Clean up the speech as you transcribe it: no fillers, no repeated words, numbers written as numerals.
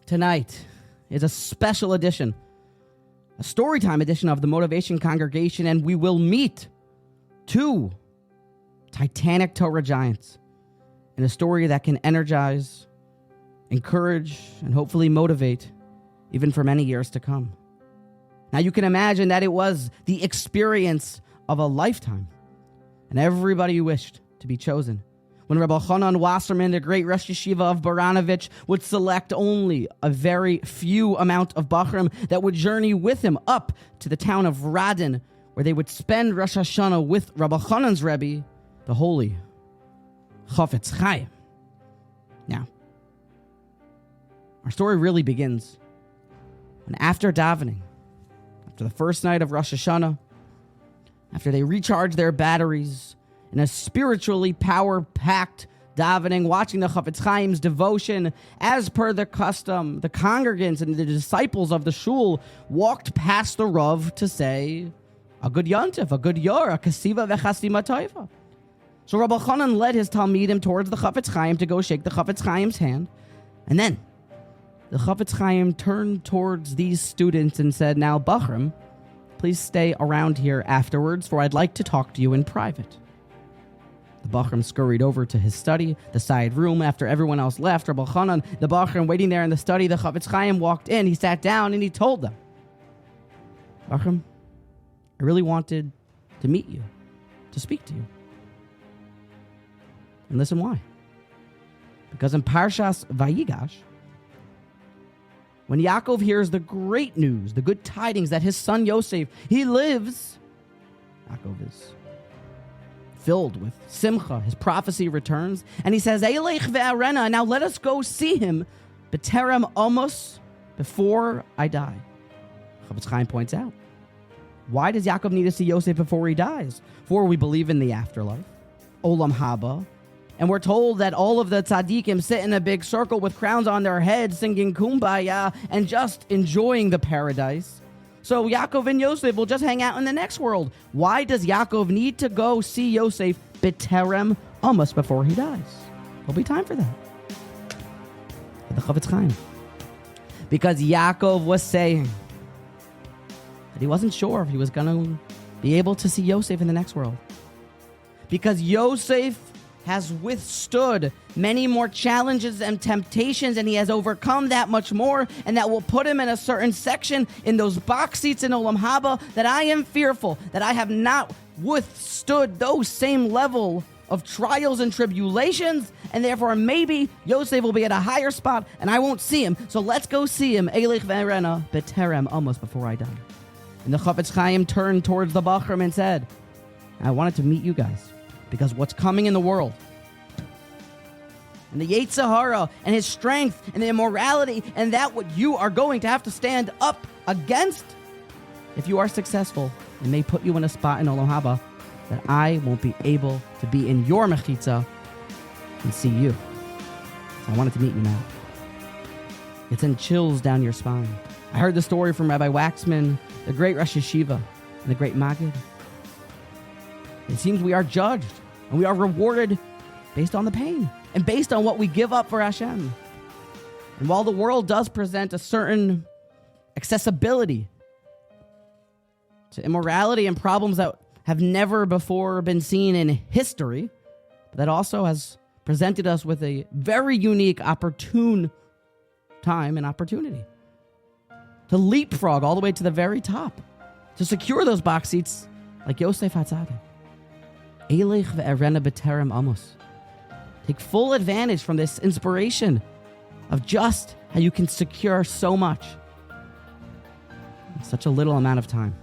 tonight is a special edition, a storytime edition of the Motivation Congregation, and we will meet two titanic Torah giants in a story that can energize, encourage, and hopefully motivate even for many years to come. Now you can imagine that it was the experience of a lifetime, and everybody wished to be chosen. When Rabbi Chonan Wasserman, the great Rosh Yeshiva of Baranovich, would select only a very few amount of Bachrim that would journey with him up to the town of Radin, where they would spend Rosh Hashanah with Rabbi Chonan's Rebbe, the holy Chofetz Chaim. Now, our story really begins when after davening, after the first night of Rosh Hashanah, after they recharge their batteries in a spiritually power-packed davening, watching the Chofetz Chaim's devotion, as per the custom, the congregants and the disciples of the shul walked past the Rav to say, a good yontif, a good yor, a kasiva v'chasima toiva. So Rabbi Chonan led his talmidim towards the Chofetz Chaim to go shake the Chofetz Chaim's hand, and then the Chofetz Chaim turned towards these students and said, now, Bachrim, please stay around here afterwards, for I'd like to talk to you in private. The Bachrim scurried over to his study, the side room, after everyone else left. Rabbi Chonan, the Bachrim, waiting there in the study, the Chofetz Chaim walked in, he sat down, and he told them, Bachrim, I really wanted to meet you, to speak to you. And listen why. Because in Parshas Vayigash, when Yaakov hears the great news, the good tidings that his son Yosef, he lives, Yaakov is filled with simcha. His prophecy returns, and he says, Eilech ve'arena, now let us go see him, b'terem amos, before I die. Chofetz Chaim points out, why does Yaakov need to see Yosef before he dies? For we believe in the afterlife, olam haba, and we're told that all of the tzaddikim sit in a big circle with crowns on their heads, singing kumbaya and just enjoying the paradise. So Yaakov and Yosef will just hang out in the next world. Why does Yaakov need to go see Yosef b'terem amos, before he dies? There'll be time for that. But the Chofetz Chaim, because Yaakov was saying that he wasn't sure if he was going to be able to see Yosef in the next world. Because Yosef has withstood many more challenges and temptations, and he has overcome that much more, and that will put him in a certain section in those box seats in Olam Haba, that I am fearful that I have not withstood those same level of trials and tribulations, and therefore maybe Yosef will be at a higher spot and I won't see him. So let's go see him, Eilech ve'arena, b'terem, almost before I die. And the Chofetz Chaim turned towards the Bachrim and said, I wanted to meet you guys, because what's coming in the world, and the Yetzer Hara and his strength and the immorality, and that what you are going to have to stand up against, if you are successful, it may put you in a spot in Olam Haba that I won't be able to be in your mechitza and see you. So I wanted to meet you now. It sent chills down your spine. I heard the story from Rabbi Waxman, the great Rosh Yeshiva, and the great Maggid. It seems we are judged and we are rewarded based on the pain and based on what we give up for Hashem. And while the world does present a certain accessibility to immorality and problems that have never before been seen in history, but that also has presented us with a very unique, opportune time and opportunity to leapfrog all the way to the very top, to secure those box seats like Yosef HaTzadik. Eilech ve'arena b'terem amos. Take full advantage from this inspiration of just how you can secure so much in such a little amount of time.